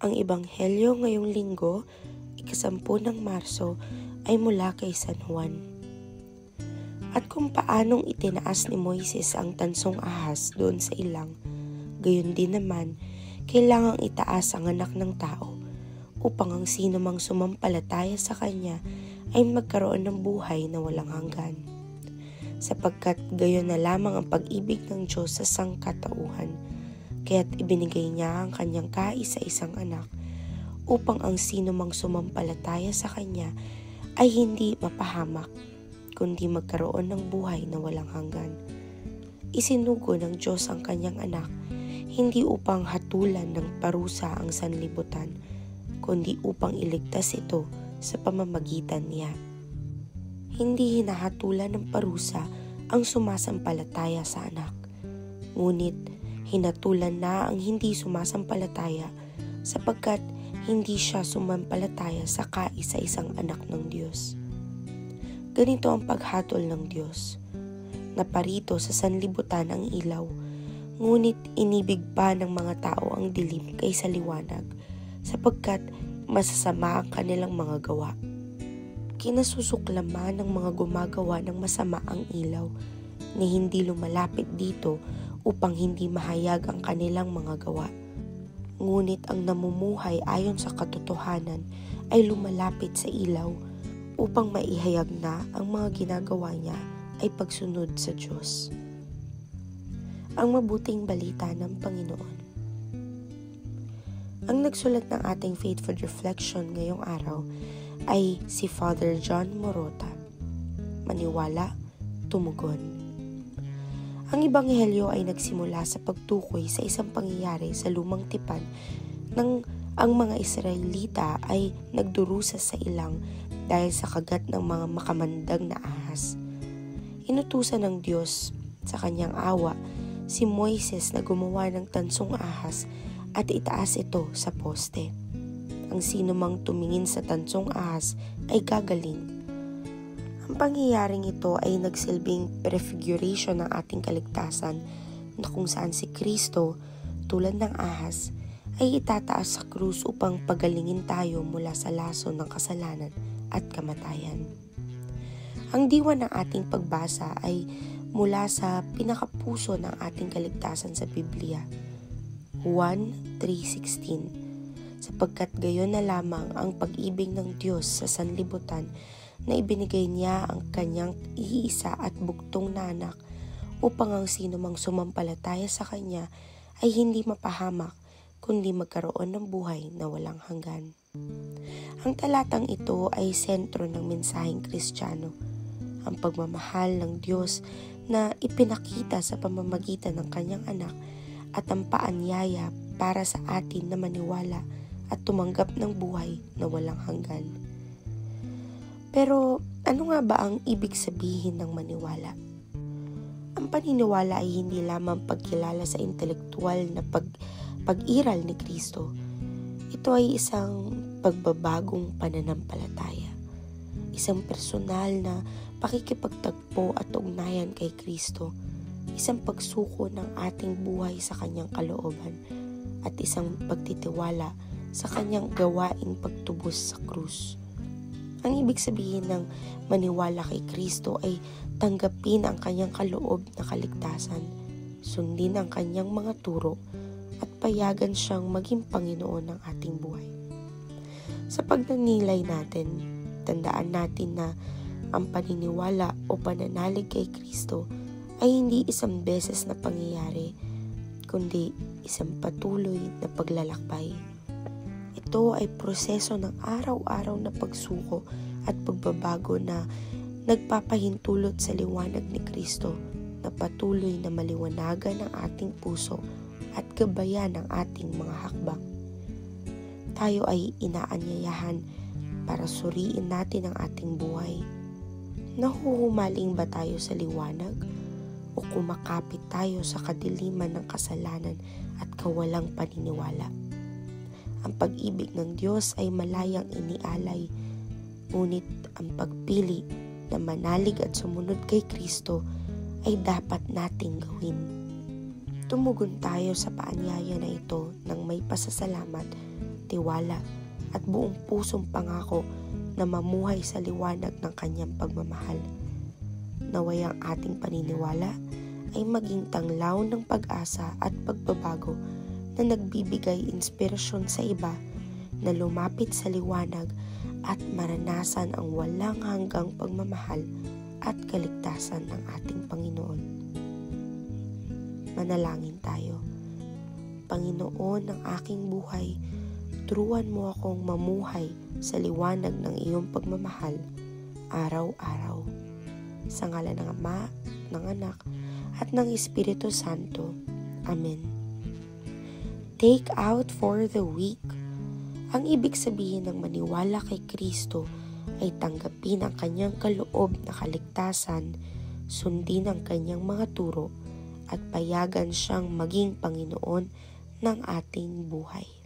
Ang ebanghelyo ngayong linggo, ika-10 ng Marso, ay mula kay San Juan. At kung paanong itinaas ni Moises ang tansong ahas doon sa ilang, gayon din naman, kailangang itaas ang anak ng tao, upang ang sino mang sumampalataya sa kanya ay magkaroon ng buhay na walang hanggan. Sapagkat gayon na lamang ang pag-ibig ng Diyos sa sangkatauhan, kaya't ibinigay niya ang kanyang kaisa-isang anak, upang ang sino mang sumampalataya sa kanya ay hindi mapahamak, kundi magkaroon ng buhay na walang hanggan. Isinugo ng Diyos ang kanyang anak, hindi upang hatulan ng parusa ang sanlibutan, kundi upang iligtas ito sa pamamagitan niya. Hindi hinahatulan ng parusa ang sumasampalataya sa anak, ngunit hinatulan na ang hindi sumasampalataya sapagkat hindi siya sumampalataya sa kaisa-isang anak ng Diyos. Ganito ang paghatol ng Diyos. Naparito sa sanlibutan ang ilaw, ngunit inibig pa ng mga tao ang dilim kaysa liwanag, sapagkat masasama ang kanilang mga gawa. Kinasusuklaman ng mga gumagawa ng masama ang ilaw, na hindi lumalapit dito upang hindi mahayag ang kanilang mga gawa. Ngunit ang namumuhay ayon sa katotohanan ay lumalapit sa ilaw upang maihayag na ang mga ginagawa niya ay pagsunod sa Diyos. Ang mabuting balita ng Panginoon. Ang nagsulat ng ating Faithful Reflection ngayong araw ay si Father John Morota. Maniwala, tumugon. Ang ebanghelyo ay nagsimula sa pagtukoy sa isang pangyayari sa lumang tipan nang ang mga Israelita ay nagdurusa sa ilang dahil sa kagat ng mga makamandag na ahas. Inutusan ng Diyos sa kanyang awa si Moises na gumawa ng tansong ahas at itaas ito sa poste. Ang sino mang tumingin sa tansong ahas ay gagaling. Ang pangyayaring ito ay nagsilbing prefiguration ng ating kaligtasan na kung saan si Kristo, tulad ng ahas, ay itataas sa krus upang pagalingin tayo mula sa laso ng kasalanan at kamatayan. Ang diwa ng ating pagbasa ay mula sa pinakapuso ng ating kaligtasan sa Biblia, Juan 3:16, sapagkat gayon na lamang ang pag-ibig ng Diyos sa sanlibutan na ibinigay niya ang kanyang iisa at bugtong na anak upang ang sino mang sumampalataya sa kanya ay hindi mapahamak kundi magkaroon ng buhay na walang hanggan. Ang talatang ito ay sentro ng mensaheng Kristiyano, ang pagmamahal ng Diyos na ipinakita sa pamamagitan ng kanyang anak at ang paanyaya para sa atin na maniwala at tumanggap ng buhay na walang hanggan. Pero ano nga ba ang ibig sabihin ng maniwala? Ang paniniwala ay hindi lamang pagkilala sa intelektual na pag-iral ni Kristo. Ito ay isang pagbabagong pananampalataya. Isang personal na pakikipagtagpo at ugnayan kay Kristo. Isang pagsuko ng ating buhay sa kanyang kalooban at isang pagtitiwala sa kanyang gawaing pagtubos sa krus. Ang ibig sabihin ng maniwala kay Kristo ay tanggapin ang kanyang kaloob na kaligtasan, sundin ang kanyang mga turo, at payagan siyang maging Panginoon ng ating buhay. Sa pagnanilay natin, tandaan natin na ang paniniwala o pananalig kay Kristo ay hindi isang beses na pangyayari, kundi isang patuloy na paglalakbay. Ito ay proseso ng araw-araw na pagsuko at pagbabago na nagpapahintulot sa liwanag ni Kristo na patuloy na maliwanagan ang ating puso at gabayan ang ating mga hakbang. Tayo ay inaanyayahan para suriin natin ang ating buhay. Nahuhumaling ba tayo sa liwanag o kumakapit tayo sa kadiliman ng kasalanan at kawalang paniniwala? Ang pag-ibig ng Diyos ay malayang inialay, ngunit ang pagpili na manalig at sumunod kay Kristo ay dapat nating gawin. Tumugon tayo sa paanyaya na ito ng may pasasalamat, tiwala at buong pusong pangako na mamuhay sa liwanag ng kanyang pagmamahal. Naway ang ating paniniwala ay maging tanglaw ng pag-asa at pagbabago na nagbibigay inspirasyon sa iba na lumapit sa liwanag at maranasan ang walang hanggang pagmamahal at kaligtasan ng ating Panginoon. Manalangin tayo. Panginoon ng aking buhay, turuan mo akong mamuhay sa liwanag ng iyong pagmamahal araw-araw. Sa ngalan ng Ama, ng Anak, at ng Espiritu Santo. Amen. Take out for the weak. Ang ibig sabihin ng maniwala kay Kristo ay tanggapin ang kanyang kaloob na kaligtasan, sundin ang kanyang mga turo, at payagan siyang maging Panginoon ng ating buhay.